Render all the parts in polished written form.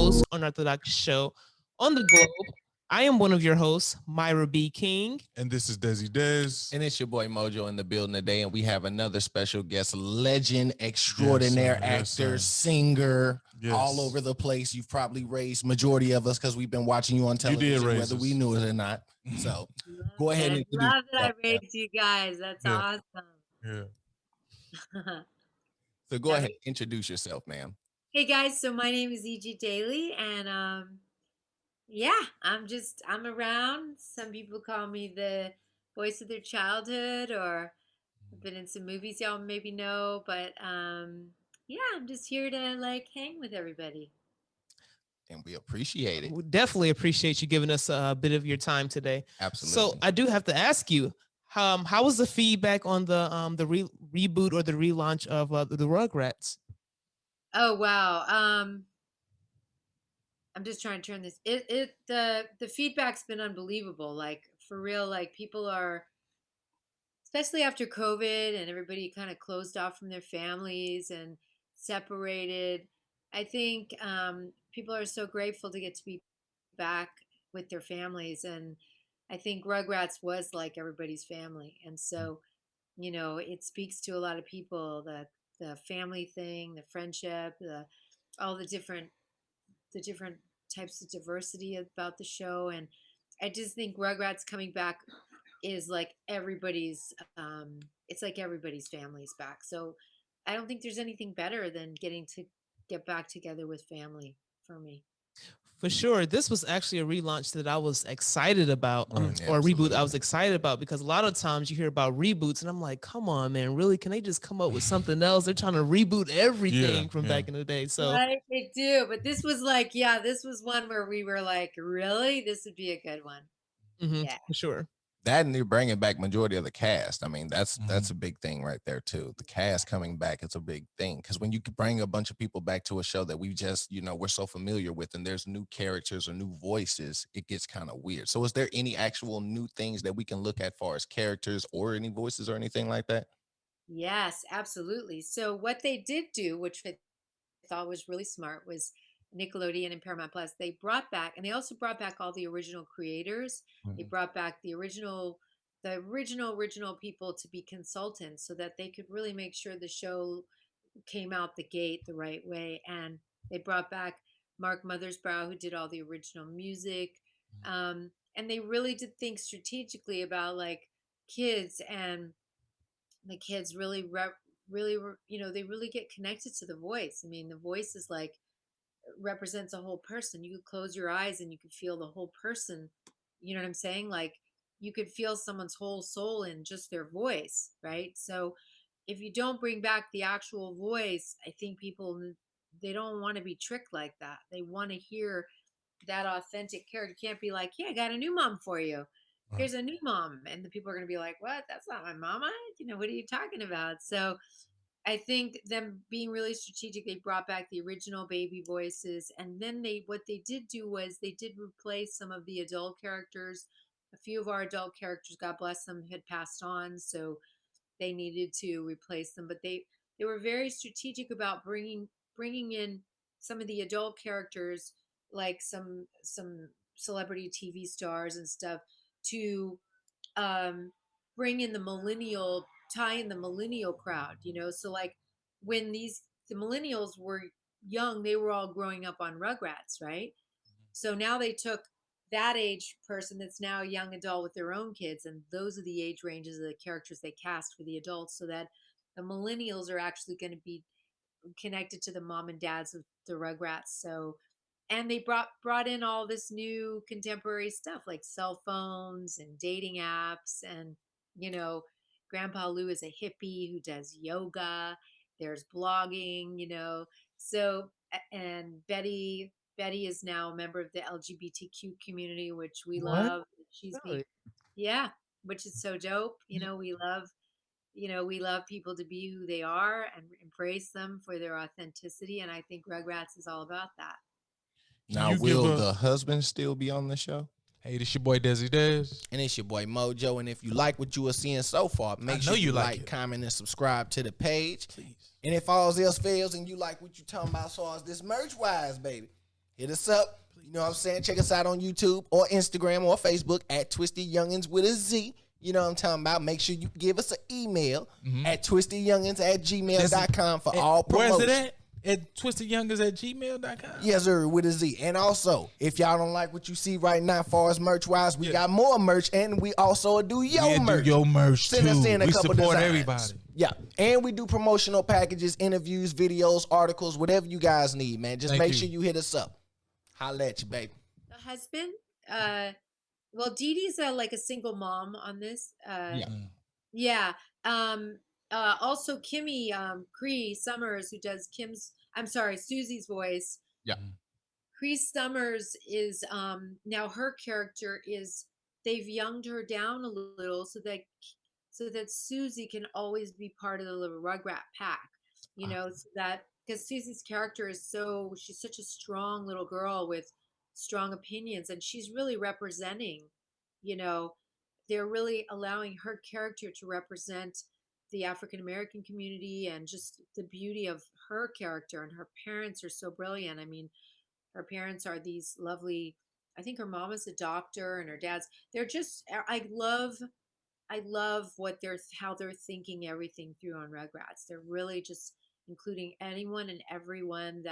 most unorthodox show on the globe. I am one of your hosts, Myra B. King. And this is Desi Dez. And it's your boy Mojo in the building today. And we have another special guest, legend, extraordinaire actor, singer, all over the place. You've probably raised majority of us because we've been watching you on television, whether we knew it or not. So go ahead and introduce love that I raised you guys. That's awesome. Yeah. So go ahead and introduce yourself, ma'am. Hey guys, so my name is E.G. Daily, and I'm around. Some people call me the voice of their childhood, or I've been in some movies y'all maybe know, but I'm just here to like hang with everybody. And we appreciate it. We definitely appreciate you giving us a bit of your time today. Absolutely. So I do have to ask you, how was the feedback on the reboot or the relaunch of the Rugrats? Oh wow. I'm just trying to turn this. The feedback's been unbelievable. Like for real, like people are, especially after COVID and everybody kind of closed off from their families and separated. I think people are so grateful to get to be back with their families, and I think Rugrats was like everybody's family, and so it speaks to a lot of people, the family thing, the friendship, all the different types of diversity about the show. And I just think Rugrats coming back is like everybody's it's like everybody's family's back. So I don't think there's anything better than getting to get back together with family for me. For sure. This was actually a relaunch that I was excited about, or a reboot I was excited about, because a lot of times you hear about reboots and I'm like, come on, man, really? Can they just come up with something else? They're trying to reboot everything from back in the day. So right, they do. But this was like, this was one where we were like, really? This would be a good one. Yeah, for sure. That, and you're bringing back majority of the cast. I mean, that's a big thing right there too. The cast coming back is a big thing, because when you bring a bunch of people back to a show that we just, we're so familiar with, and there's new characters or new voices, it gets kind of weird. So is there any actual new things that we can look at far as characters or any voices or anything like that? Yes, absolutely. So what they did do, which I thought was really smart, was Nickelodeon and Paramount Plus, they brought back, and they also brought back all the original creators. They brought back the original people to be consultants, so that they could really make sure the show came out the gate the right way. And they brought back Mark Mothersbaugh, who did all the original music. And they really did think strategically about like kids, and the kids really they really get connected to the voice. I mean, the voice is like represents a whole person. You could close your eyes and you could feel the whole person. You know what I'm saying? Like you could feel someone's whole soul in just their voice, right? So if you don't bring back the actual voice, I think people, they don't want to be tricked like that. They want to hear that authentic character. You can't be like, yeah, I got a new mom for you. Here's a new mom. And the people are going to be like, what? That's not my mama. What are you talking about? So I think them being really strategic, they brought back the original baby voices, and then what they did do was they did replace some of the adult characters. A few of our adult characters, God bless them, had passed on, so they needed to replace them. But they were very strategic about bringing in some of the adult characters, like some celebrity TV stars and stuff, to bring in tie in the millennial crowd, so like when the millennials were young, they were all growing up on Rugrats, right? So now they took that age person that's now a young adult with their own kids, and those are the age ranges of the characters they cast for the adults, so that the millennials are actually going to be connected to the mom and dads of the Rugrats. So, and they brought in all this new contemporary stuff like cell phones and dating apps, and Grandpa Lou is a hippie who does yoga. There's blogging, So, and Betty is now a member of the LGBTQ community, which we love. She's which is so dope. We love people to be who they are and embrace them for their authenticity. And I think Rugrats is all about that. Now, will the husband still be on the show? Hey, this your boy Desi Dez. And it's your boy Mojo. And if you like what you are seeing so far, make sure you like, comment, and subscribe to the page. Please. And if all else fails and you like what you talking about as far as this merch-wise, baby, hit us up. You know what I'm saying? Check us out on YouTube or Instagram or Facebook at Twistedyounginz with a Z. You know what I'm talking about? Make sure you give us an email at twistedyounginz@gmail.com for all promotions. Where's it at twistedyounginz@gmail.com. Yes, sir, with a Z. And also, if y'all don't like what you see right now, as far as merch-wise, we got more merch, and we also do your merch. Do your merch Send us too. in a We couple support designs. everybody. Yeah, and we do promotional packages, interviews, videos, articles, whatever you guys need, man. Just make sure you hit us up. Holla at you, baby. The husband, well, Dee Dee's like a single mom on this. Yeah. Also Kimmy Cree Summers, who does Susie's voice. Yeah. Cree Summers is now her character is they've younged her down a little so that Susie can always be part of the little Rugrat pack. You know, so that because Susie's character is she's such a strong little girl with strong opinions, and she's really representing, you know, they're really allowing her character to represent the African American community and just the beauty of her character. And her parents are so brilliant. I mean, her parents are these lovely, I think her mom is a doctor and her dad's, they're just, I love how they're thinking everything through on Rugrats. They're really just including anyone and everyone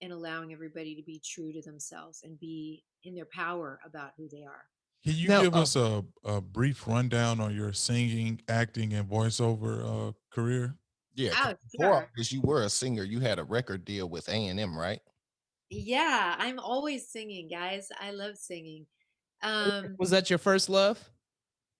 and allowing everybody to be true to themselves and be in their power about who they are. Can you give us a brief rundown on your singing, acting, and voiceover career? Yeah, before this, you were a singer. You had a record deal with A&M, right? Yeah, I'm always singing, guys. I love singing. Was that your first love?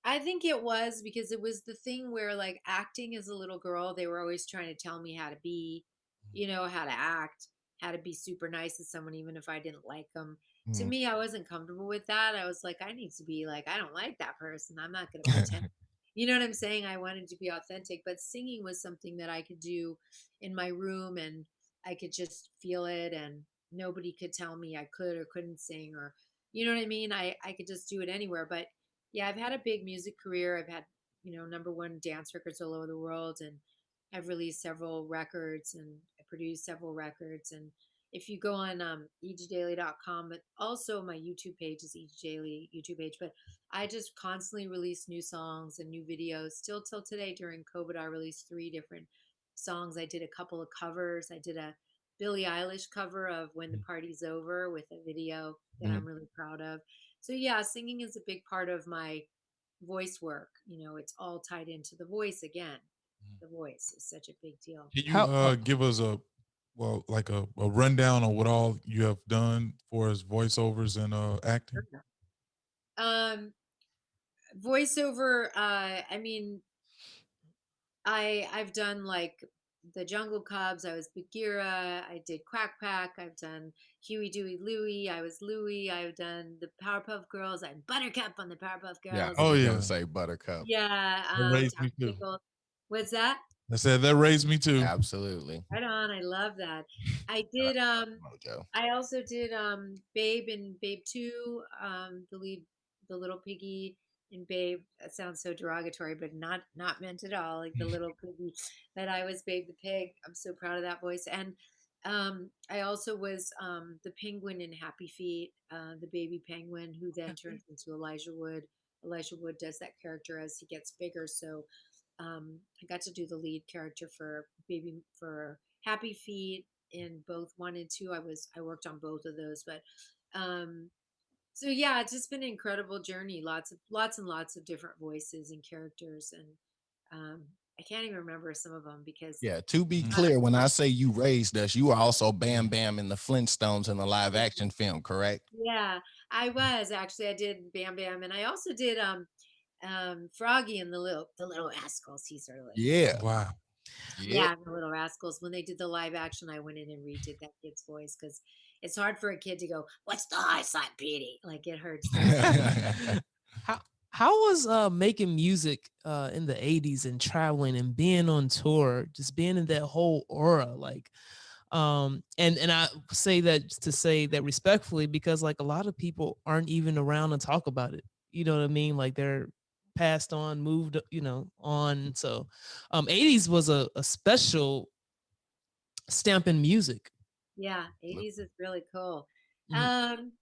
I think it was because it was the thing where like acting as a little girl, they were always trying to tell me how to be, you know, how to act, how to be super nice to someone, even if I didn't like them. To me, I wasn't comfortable with that. I was like, I need to be like, I don't like that person. I'm not going to pretend. You know what I'm saying? I wanted to be authentic, but singing was something that I could do in my room and I could just feel it and nobody could tell me I could or couldn't sing or, you know what I mean? I could just do it anywhere. But yeah, I've had a big music career. I've had, you know, #1 dance records all over the world. And I've released several records and I produced several records. And if you go on egdaily.com, but also my YouTube page is egdaily YouTube page. But I just constantly release new songs and new videos. Still till today during COVID, I released 3 different songs. I did a couple of covers. I did a Billie Eilish cover of When the Party's Over with a video that I'm really proud of. So yeah, singing is a big part of my voice work. You know, it's all tied into the voice again. The voice is such a big deal. Can you give us a rundown on what all you have done for as voiceovers and acting? Voiceover, I mean, I've done like the Jungle Cubs. I was Bagheera. I did Quack Pack. I've done Huey, Dewey, Louie. I was Louie. I've done the Powerpuff Girls. I'm Buttercup on the Powerpuff Girls. Yeah. Oh, yeah. Say Buttercup. Yeah. That raised me too. What's that? I said that raised me too. Absolutely. Right on. I love that. I did. I also did Babe and Babe 2. The little piggy in Babe. That sounds so derogatory, but not meant at all. Like the little piggy that I was Babe the pig. I'm so proud of that voice. And I also was the penguin in Happy Feet, the baby penguin who then turns into Elijah Wood. Elijah Wood does that character as he gets bigger. So I got to do the lead character for Happy Feet in both 1 and 2. I worked on both of those, but so yeah, it's just been an incredible journey. Lots and lots of different voices and characters, and I can't even remember some of them because to be clear, when I say you raised us, you were also Bam Bam in the Flintstones in the live action film, correct? Yeah, I was actually. I did Bam Bam, and I also did Froggy and the little Rascals. He's sort of like Wow. Yeah, the Little Rascals. When they did the live action, I went in and redid that kid's voice because it's hard for a kid to go, "What's the high side, Petey?" Like it hurts. How was making music in the 80s and traveling and being on tour, just being in that whole aura, like and I say that to say that respectfully because like a lot of people aren't even around to talk about it. You know what I mean? Like they're passed on, moved, you know, on. So 80s was a special stamp in music. Yeah, 80s is really cool. Um,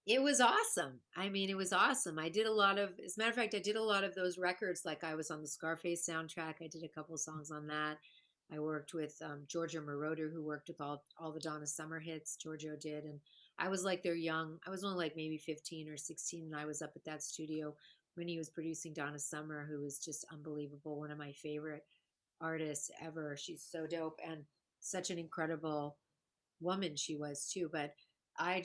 it was awesome. I mean, it was awesome. I did a lot of, as a matter of fact, I did a lot of those records. Like I was on the Scarface soundtrack. I did a couple songs on that. I worked with Giorgio Moroder, who worked with all the Donna Summer hits. Giorgio did, and I was like their young. I was only like maybe 15 or 16, and I was up at that studio when he was producing Donna Summer, who was just unbelievable. One of my favorite artists ever. She's so dope and such an incredible woman she was too. But I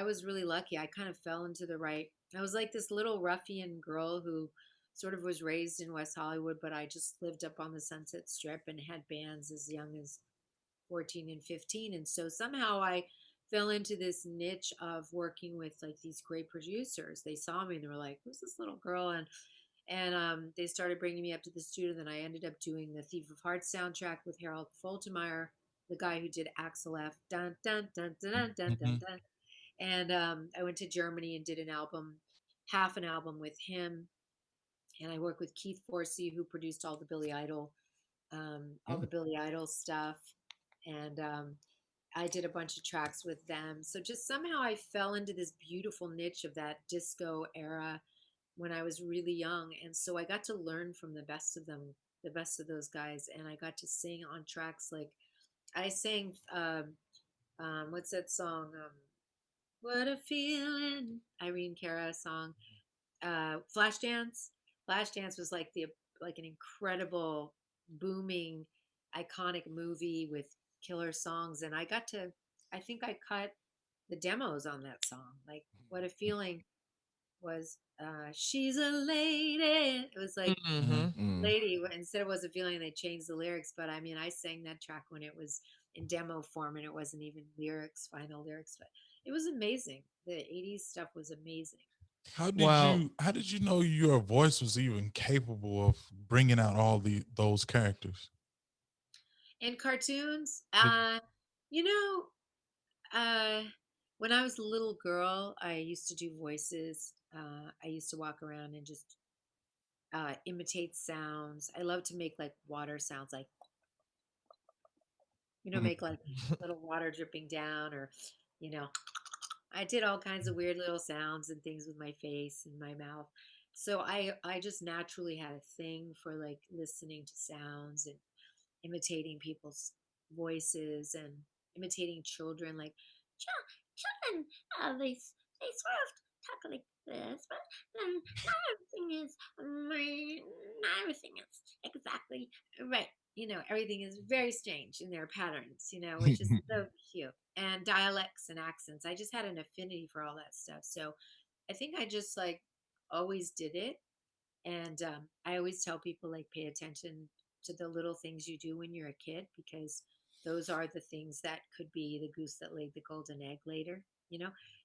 was really lucky. I kind of fell into the right. I was like this little ruffian girl who sort of was raised in West Hollywood, but I just lived up on the Sunset Strip and had bands as young as 14 and 15. And so somehow I fell into this niche of working with like these great producers. They saw me and they were like, "Who's this little girl?" And they started bringing me up to the studio. Then I ended up doing the Thief of Hearts soundtrack with Harold Faltermeyer, the guy who did Axel F. Dun dun dun dun dun dun dun. Dun. And I went to Germany and did an album, half an album with him. And I worked with Keith Forsey, who produced all the Billy Idol stuff. And I did a bunch of tracks with them. So just somehow I fell into this beautiful niche of that disco era when I was really young. And so I got to learn from the best of them, the best of those guys. And I got to sing on tracks like I sang, what's that song? What a Feeling, Irene Cara song. Flashdance. Flashdance was like an incredible, booming, iconic movie with killer songs. And I think I cut the demos on that song. Like What a Feeling was she's a lady. It was like lady instead of was a feeling they changed the lyrics. But I mean I sang that track when it was in demo form and it wasn't even final lyrics, but it was amazing. The 80s stuff was amazing. How did you know your voice was even capable of bringing out all those characters? In cartoons, you know, when I was a little girl, I used to do voices. I used to walk around and just imitate sounds. I love to make like water sounds, like make like little water dripping down, or you know, I did all kinds of weird little sounds and things with my face and my mouth. So I just naturally had a thing for like listening to sounds and imitating people's voices and imitating children. Like children, they sort of talk like this, but not everything is exactly right. Everything is very strange in their patterns. Which is so cute. And dialects and accents. I just had an affinity for all that stuff. So I think I just like always did it. And I always tell people like pay attention to the little things you do when you're a kid, because those are the things that could be the goose that laid the golden egg later.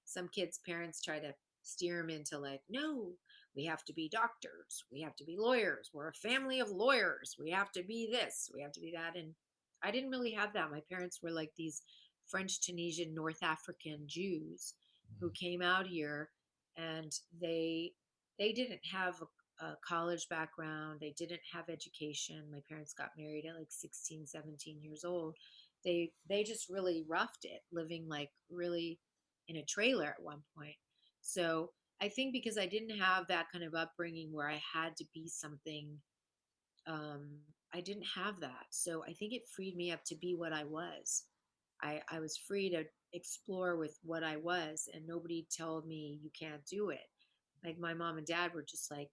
Some kids' parents try to steer them into like, no, we have to be doctors, we have to be lawyers, we're a family of lawyers, we have to be this, we have to be that. And I didn't really have that. My parents were like these French Tunisian North African Jews who came out here, and they didn't have a college background. They didn't have education. My parents got married at like 16, 17 years old. They just really roughed it, living like really in a trailer at one point. So I think because I didn't have that kind of upbringing where I had to be something, I didn't have that. So I think it freed me up to be what I was. I was free to explore with what I was, and nobody told me you can't do it. Like my mom and dad were just like,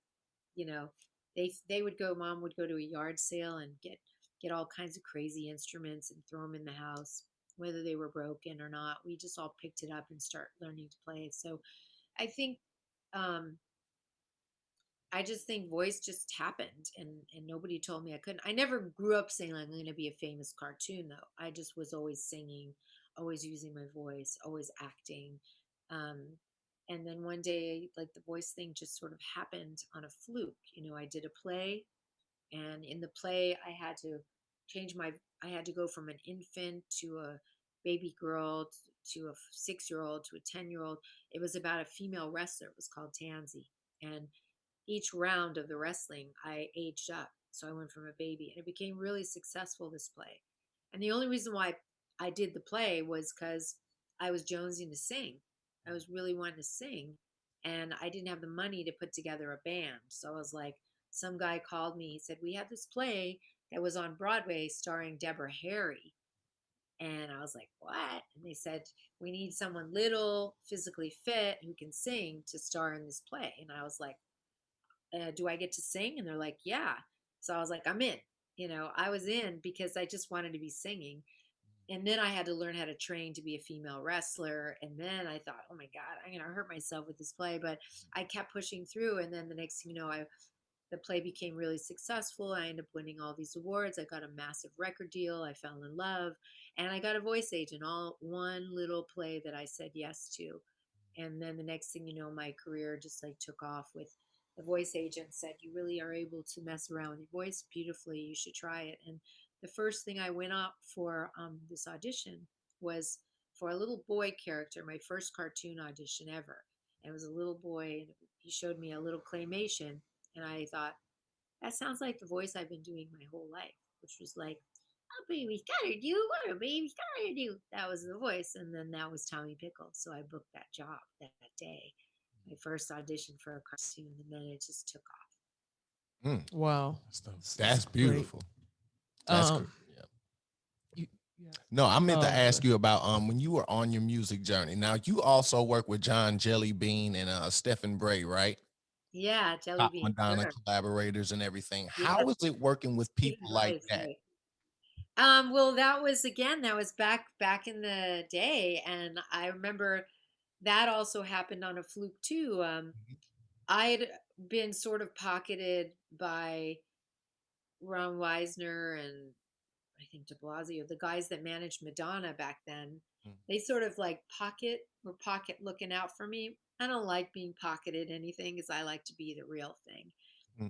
you know, they would go. Mom would go to a yard sale and get all kinds of crazy instruments and throw them in the house, whether they were broken or not. We just all picked it up and start learning to play it. So I think um, I just think voice just happened, and nobody told me I couldn't. I never grew up saying like, I'm going to be a famous cartoon though. I just was always singing, always using my voice, always acting. Um, and then one day, like the voice thing just sort of happened on a fluke. I did a play, and in the play I had to I had to go from an infant to a baby girl to a 6-year-old to a 10-year-old. It was about a female wrestler. It was called Tansy. And each round of the wrestling, I aged up. So I went from a baby, and it became really successful, this play. And the only reason why I did the play was because I was jonesing to sing. I was really wanting to sing, and I didn't have the money to put together a band. So I was like, some guy called me. He said, we have this play that was on Broadway starring Deborah Harry. And I was like, what? And they said, we need someone little, physically fit, who can sing to star in this play. And I was like, do I get to sing? And they're like, yeah. So I was like, I'm in. I was in because I just wanted to be singing. And then I had to learn how to train to be a female wrestler. And then I thought, oh my God, I'm going to hurt myself with this play. But I kept pushing through. And then the next thing you know, the play became really successful. I ended up winning all these awards. I got a massive record deal. I fell in love. And I got a voice agent, all one little play that I said yes to. And then the next thing you know, my career just like took off with the voice agent said, you really are able to mess around with your voice beautifully. You should try it. And the first thing I went up for this audition was for a little boy character, my first cartoon audition ever. And it was a little boy, and he showed me a little claymation. And I thought, that sounds like the voice I've been doing my whole life, which was like, oh, baby's got to do, what a baby's got to do. That was the voice. And then that was Tommy Pickles. So I booked that job that day. My first audition for a cartoon, and then it just took off. Wow. That's beautiful. That's great. Yeah. No, I meant to ask you about when you were on your music journey. Now you also work with John Jelly Bean and Stephen Bray, right? Yeah, Jelly Top Bean. Madonna Sure. collaborators and everything. Yeah. How is it working with people like that? Right. Well, that was back in the day, and I remember that also happened on a fluke too. I had been sort of pocketed by Ron Weisner and I think de Blasio, the guys that managed Madonna back then. They sort of like were pocket looking out for me. I don't like being pocketed anything because I like to be the real thing.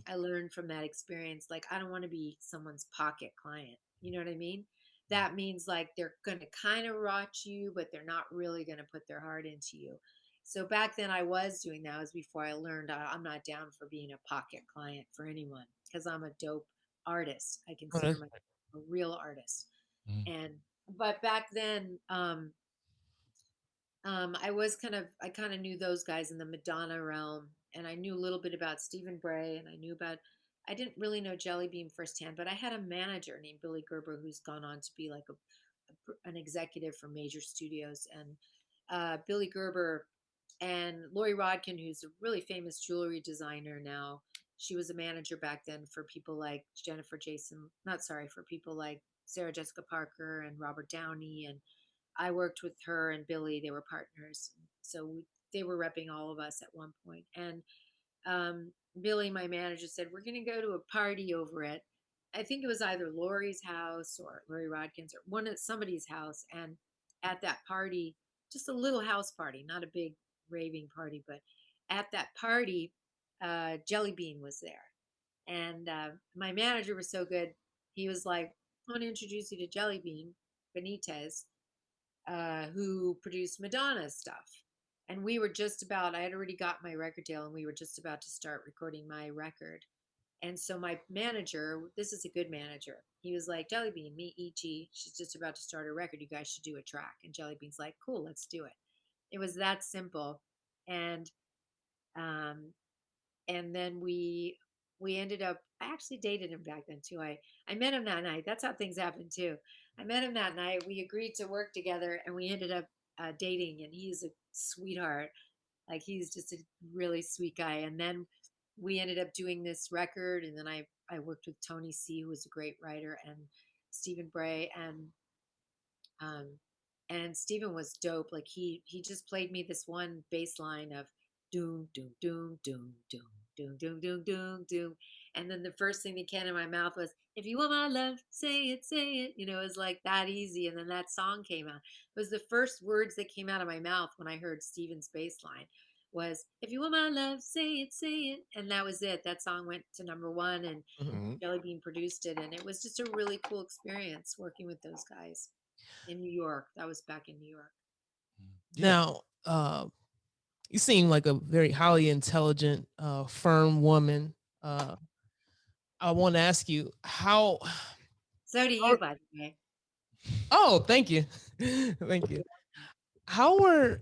I learned from that experience, like, I don't want to be someone's pocket client. You know what I mean? That means like they're going to kind of watch you, but they're not really going to put their heart into you. So back then I was doing that. It was before I learned I'm not down for being a pocket client for anyone because I'm a dope artist. I consider myself a real artist. But back then, I kind of knew those guys in the Madonna realm, and I knew a little bit about Stephen Bray, and I didn't really know Jelly Bean firsthand, but I had a manager named Billy Gerber who's gone on to be like an executive for major studios, and Billy Gerber and Lori Rodkin, who's a really famous jewelry designer now. She was a manager back then for people like for people like Sarah Jessica Parker and Robert Downey. And I worked with her and Billy. They were partners. So they were repping all of us at one point. And Billy, my manager, said, we're going to go to a party over at, I think it was either Lori's house or Lori Rodkin's or somebody's house. And at that party, just a little house party, not a big raving party, but at that party, Jelly Bean was there. And my manager was so good. He was like, I want to introduce you to Jelly Bean Benitez, who produced Madonna stuff. And I had already got my record deal, and we were just about to start recording my record. And so my manager, this is a good manager, he was like, Jelly Bean, meet E.G. She's just about to start a record. You guys should do a track. And Jelly Bean's like, cool, let's do it. It was that simple. And then we ended up, I actually dated him back then too. I met him that night. That's how things happen too. I met him that night. We agreed to work together, and we ended up dating, and he's a sweetheart. Like, he's just a really sweet guy. And then we ended up doing this record, and then I worked with Tony C., who was a great writer, and Stephen Bray, and Stephen was dope. Like, he just played me this one bass line of doom, doom, doom, doom, doom, doom, doom, doom, doom, doom. And then the first thing that came in my mouth was, if you want my love, say it, say it. It was like that easy. And then that song came out. It was the first words that came out of my mouth when I heard Stephen's bass line was, if you want my love, say it, say it. And that was it. That song went to #1, and Jelly Bean produced it. And it was just a really cool experience working with those guys in New York. That was back in New York. Now, you seem like a very highly intelligent, firm woman. I want to ask you how. So do you, by the way. Oh, thank you. Thank you. how are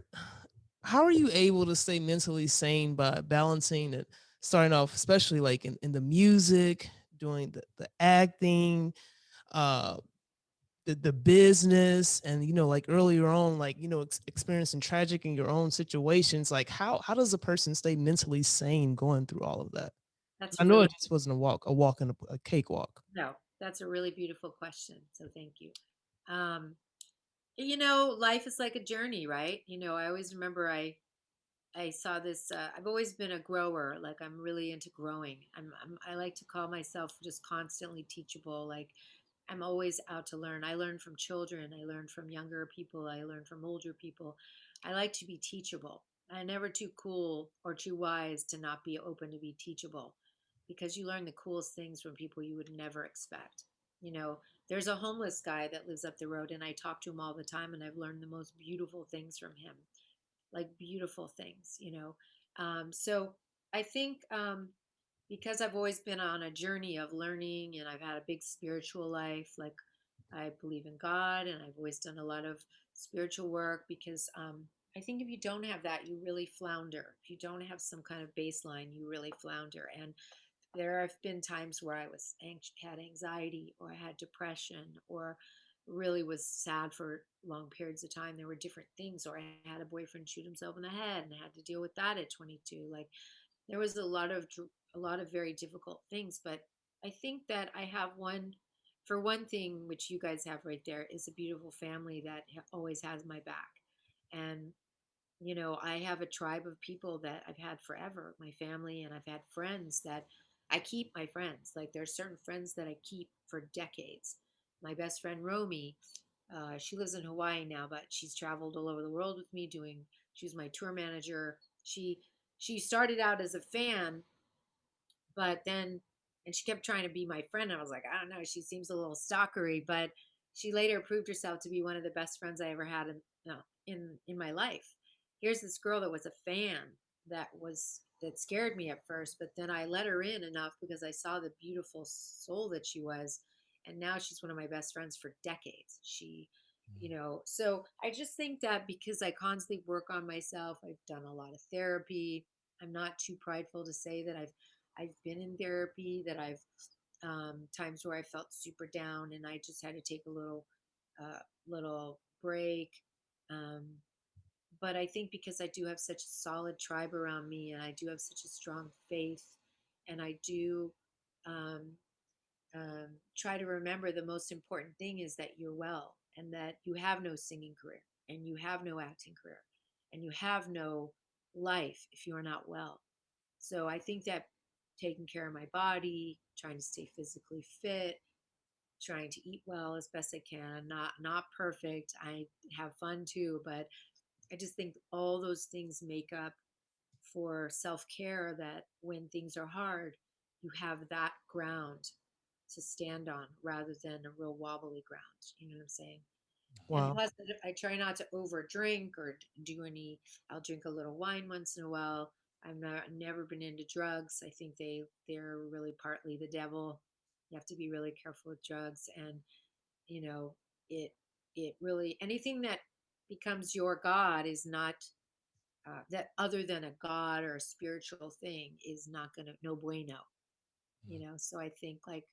how are you able to stay mentally sane by balancing and starting off, especially like in the music, doing the acting, uh the business, and like earlier on, like experiencing tragic in your own situations, like how does a person stay mentally sane going through all of that? That's I a know really it just wasn't a walk and a cakewalk. no, that's a really beautiful question. So thank you. Um, life is like a journey, right? I always remember I saw this. I've always been a grower. Like I'm really into growing. I like to call myself just constantly teachable. Like I'm always out to learn. I learn from children. I learn from younger people. I learn from older people. I like to be teachable. I'm never too cool or too wise to not be open to be teachable, because you learn the coolest things from people you would never expect. You know, there's a homeless guy that lives up the road, and I talk to him all the time, and I've learned the most beautiful things from him, like beautiful things. So I think because I've always been on a journey of learning, and I've had a big spiritual life, like I believe in God, and I've always done a lot of spiritual work, because I think if you don't have that, you really flounder. If you don't have some kind of baseline, you really flounder. And there have been times where I was had anxiety, or I had depression, or really was sad for long periods of time. There were different things, or I had a boyfriend shoot himself in the head, and I had to deal with that at 22. Like there was a lot of very difficult things, but I think that I have for one thing, which you guys have right there, is a beautiful family that always has my back. And I have a tribe of people that I've had forever, my family, and I've had friends that I keep my friends. Like there's certain friends that I keep for decades. My best friend Romy, she lives in Hawaii now, but she's traveled all over the world with me she was my tour manager. She started out as a fan, but then and she kept trying to be my friend. I was like, I don't know, she seems a little stalkery, but she later proved herself to be one of the best friends I ever had in my life. Here's this girl that was a fan that scared me at first, but then I let her in enough because I saw the beautiful soul that she was, and now she's one of my best friends for decades. So I just think that because I constantly work on myself, I've done a lot of therapy. I'm not too prideful to say that I've been in therapy, that I've times where I felt super down and I just had to take a little break. Um, but I think because I do have such a solid tribe around me, and I do have such a strong faith, and I do um, try to remember the most important thing is that you're well, and that you have no singing career, and you have no acting career, and you have no life if you are not well. So I think that taking care of my body, trying to stay physically fit, trying to eat well as best I can, not perfect. I have fun too, but I just think all those things make up for self-care, that when things are hard, you have that ground to stand on rather than a real wobbly ground. You know what I'm saying? And Wow. plus, I try not to over drink or do any. I'll drink a little wine once in a while. Never been into drugs. I think they're really partly the devil. You have to be really careful with drugs, and you know it it really, anything that becomes your god is not that, other than a god or a spiritual thing, is not gonna, no bueno. So I think like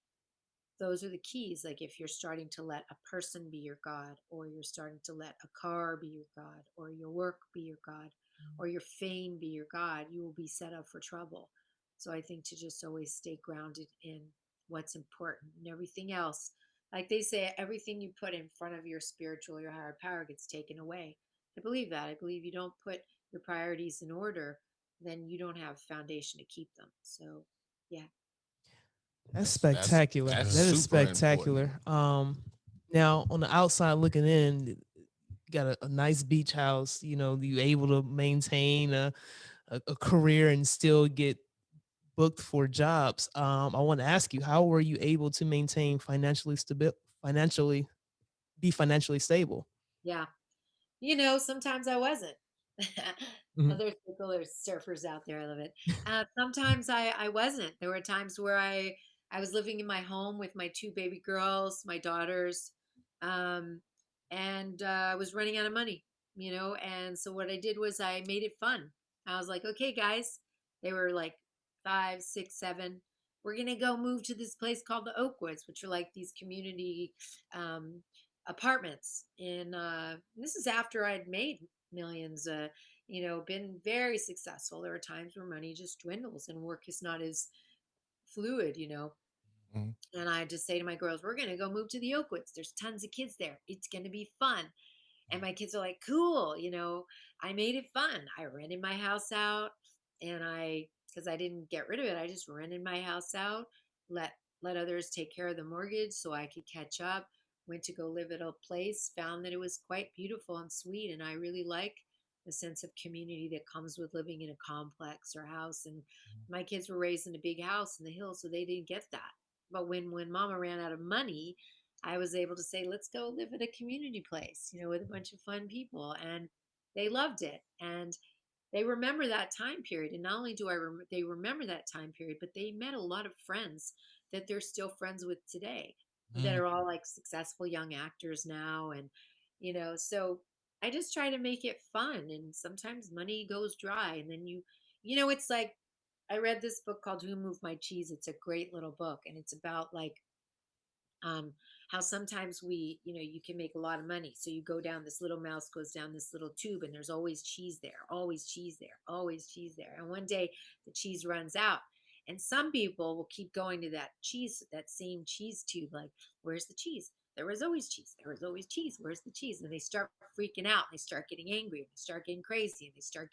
those are the keys. Like if you're starting to let a person be your god, or you're starting to let a car be your god, or your work be your god, or your fame be your god, you will be set up for trouble. So I think to just always stay grounded in what's important, and everything else, like they say, everything you put in front of your spiritual, your higher power, gets taken away. I believe that. I believe you don't put your priorities in order, then you don't have foundation to keep them. So yeah. That's That's spectacular. that's That is super important. spectacular. Now on the outside looking in, you got a nice beach house. You able to maintain a career and still get booked for jobs. I want to ask you, how were you able to maintain financially be financially stable? Yeah. Sometimes I wasn't. Mhm. Other people are surfers out there. I love it. Sometimes I wasn't. There were times where I was living in my home with my two baby girls, my daughters, um, and I was running out of money. And so what I did was I made it fun. I was like, okay, guys, they were like 5, 6, 7. We're going to go move to this place called the Oakwoods, which are like these community um, apartments. This is after I'd made millions, been very successful. There are times where money just dwindles and work is not as fluid. Mhm. And I just say to my girls, we're going to go move to the Oakwoods. There's tons of kids there. It's going to be fun. And my kids are like, cool. I made it fun. I rented my house out and because I didn't get rid of it, I just rented my house out, let others take care of the mortgage so I could catch up. Went to go live at a place, found that it was quite beautiful and sweet. And I really like the sense of community that comes with living in a complex or house. And my kids were raised in a big house in the hills, so they didn't get that. But when mama ran out of money, I was able to say, let's go live at a community place, with a bunch of fun people. And they loved it. And they remember that time period. And not only do they remember that time period, but they met a lot of friends that they're still friends with today that are all like successful young actors now. And, so I just try to make it fun. And sometimes money goes dry. And then it's like, I read this book called Who Moved My Cheese. It's a great little book. And it's about like, um, how sometimes you can make a lot of money. So you go down, this little mouse goes down this little tube and there's always cheese there, always cheese there, always cheese there. And one day the cheese runs out. And some people will keep going to that same cheese tube, like, where's the cheese? There was always cheese. There was always cheese. Where's the cheese? And they start freaking out. They start getting angry. And they start getting crazy. And they start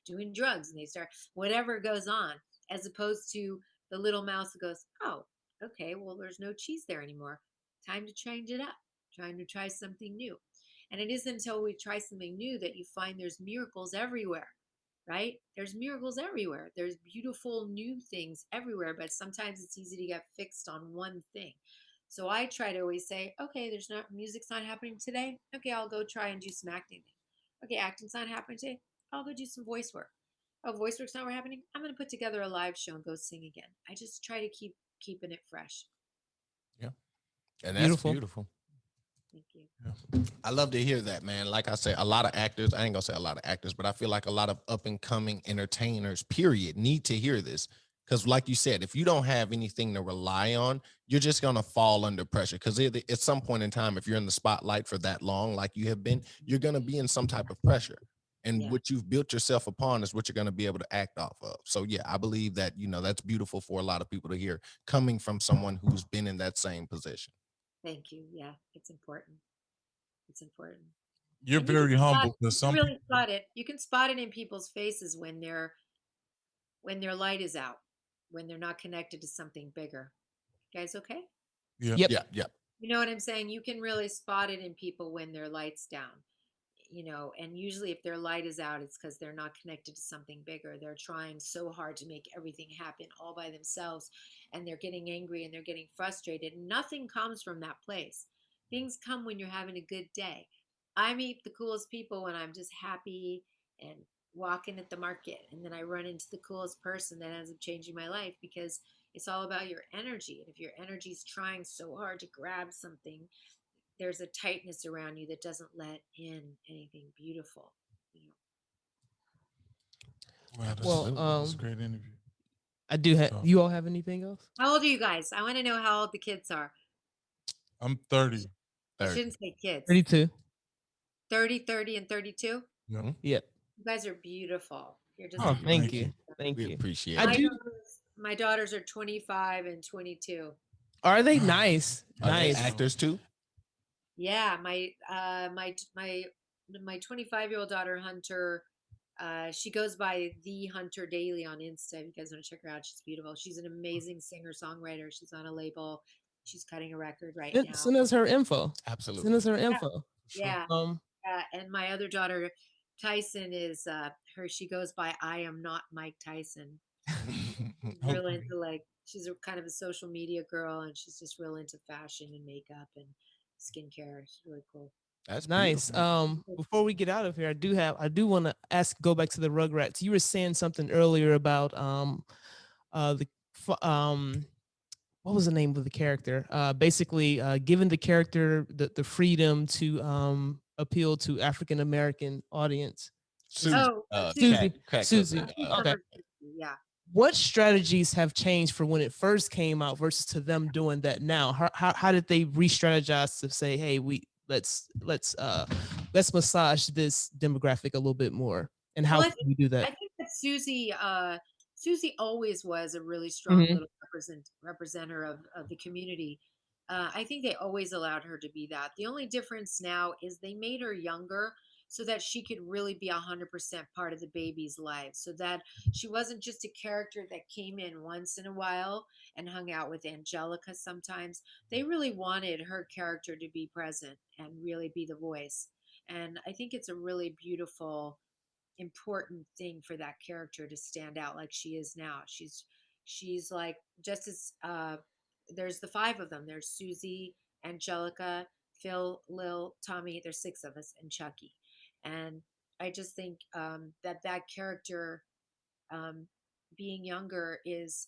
doing drugs. And they start whatever goes on, as opposed to the little mouse that goes, oh, okay, well, there's no cheese there anymore. Time to change it up, trying to try something new. And it isn't until we try something new that you find there's miracles everywhere, right? There's miracles everywhere. There's beautiful new things everywhere, but sometimes it's easy to get fixed on one thing. So I try to always say, okay, music's not happening today. Okay, I'll go try and do some acting. Okay, acting's not happening today. I'll go do some voice work. Oh, voice work's not happening. I'm going to put together a live show and go sing again. I just try to keeping it fresh. Yeah. And that's beautiful. Thank you. Yeah. I love to hear that, man. Like I say, a lot of actors, I ain't gonna say a lot of actors, but I feel like a lot of up and coming entertainers, period, need to hear this. Because like you said, if you don't have anything to rely on, you're just gonna fall under pressure. Because at some point in time, if you're in the spotlight for that long, like you have been, you're gonna be in some type of pressure. And what you've built yourself upon is what you're going to be able to act off of. So, yeah, I believe that, that's beautiful for a lot of people to hear coming from someone who's been in that same position. Thank you. Yeah, it's important. It's important. You're very humble. You can really spot it. You can spot it in people's faces when their light is out, when they're not connected to something bigger. You guys okay? Yeah. Yep. Yep. You know what I'm saying? You can really spot it in people when their light's down. And usually if their light is out, it's because they're not connected to something bigger. They're trying so hard to make everything happen all by themselves, and they're getting angry and they're getting frustrated. Nothing comes from that place. Things come when you're having a good day. I meet the coolest people when I'm just happy and walking at the market, and then I run into the coolest person that ends up changing my life, because it's all about your energy. And if your energy is trying so hard to grab something, there's a tightness around you that doesn't let in anything beautiful. Wow, that's a great interview. I do have. You all have anything else? How old are you guys? I want to know how old the kids are. I'm 30. I shouldn't say kids. 32. 30, and 32. Yeah. Yep. You guys are beautiful. You're just. Oh, thank you. Thank We you. appreciate it. My daughters are 25 and 22. Are they nice? Are Nice they actors too? Yeah, my 25-year-old daughter Hunter, she goes by the Hunter Daily on Insta. If you guys want to check her out, she's beautiful. She's an amazing singer-songwriter. She's on a label. She's cutting a record right now. Send us her info. Absolutely. Send us her info. Yeah. And my other daughter Tyson is she goes by I Am Not Mike Tyson. Real into she's kind of a social media girl, and she's just real into fashion and makeup and skincare. It's really cool. That's nice. beautiful. Before we get out of here, I do want to go back to the Rugrats. You were saying something earlier about what was the name of the character? Basically, giving the character the freedom to appeal to African American audience? Susie. Susie. Susie. Okay. Yeah. What strategies have changed for when it first came out versus to them doing that now? How did they re-strategize to say, hey, let's massage this demographic a little bit more? And how Well, can we do that? I think that Susie always was a really strong Mhm. little representer of the community. I think they always allowed her to be that. The only difference now is they made her younger so that she could really be 100% part of the baby's life, so that she wasn't just a character that came in once in a while and hung out with Angelica sometimes. They really wanted her character to be present and really be the voice. And I think it's a really beautiful, important thing for that character to stand out like she is now. She's like, just as there's the five of them. There's Susie, Angelica, Phil, Lil, Tommy. There's six of us, and Chucky. And I just think that character, um, being younger,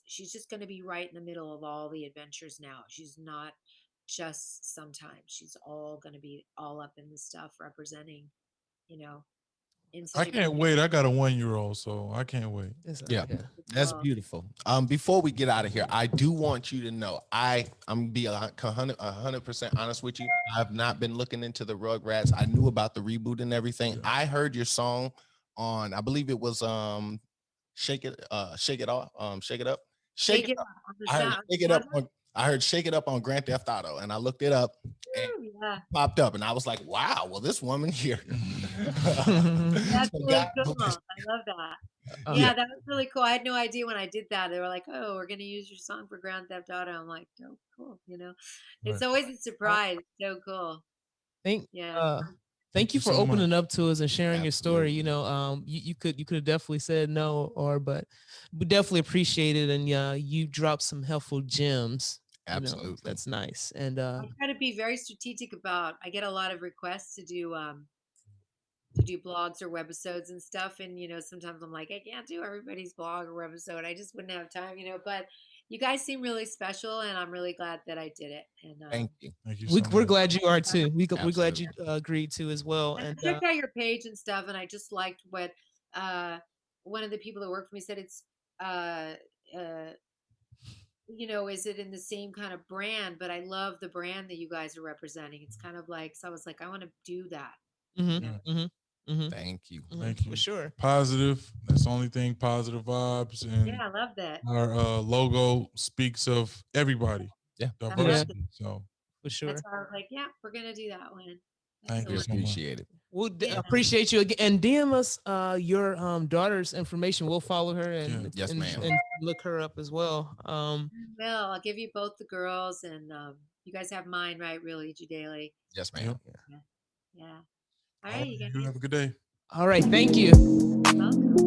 she's just going to be right in the middle of all the adventures now. She's not just sometimes. She's all going to be all up in the stuff, representing, you know, in I such a can't wait. I got a 1-year-old, so I can't wait. Yeah, that's beautiful. Before we get out of here, I do want you to know I'm gonna be 100% honest with you. I've not been looking into the Rugrats. I knew about the reboot and everything. Yeah. I heard your song on, I believe it was Shake It Off, Shake It Up. I heard Shake It Up on Grand Theft Auto, and I looked it up and popped up, and I was like, wow, well, this woman here. That's really cool. I love that. Yeah, that was really cool. I had no idea when I did that. They were like, oh, we're going to use your song for Grand Theft Auto. I'm like, oh, cool. You know, it's always a surprise. So cool. Thank you for opening up to us and sharing your story. You know, you could have definitely said no, but we definitely appreciate it. And you dropped some helpful gems. Absolutely. You know, that's nice. And I try to be very strategic I get a lot of requests to do blogs or webisodes and stuff. And, you know, sometimes I'm like, I can't do everybody's blog or webisode. I just wouldn't have time, you know, but you guys seem really special, and I'm really glad that I did it. And thank you. We're glad you are too. We're glad you agreed to as well. And checked out your page and stuff, and I just liked what one of the people that worked for me said. It's you know, is it in the same kind of brand? But I love the brand that you guys are representing. It's kind of like, so I was like, I want to do that. Thank you. Thank you. For sure. Positive. That's the only thing. Positive vibes. And yeah, I love that. Our logo speaks of everybody. Yeah. Diversity. So for sure. That's why I was like, yeah, we're gonna do that one. Thank you. Appreciate it. We'll appreciate you again, and DM us your daughter's information. We'll follow her and yes, ma'am, and look her up as well. Well, I'll give you both the girls, and you guys have mine, right? Really, Daily. Yes, ma'am. Yeah. All right, you guys have a good day. All right, thank you. Welcome.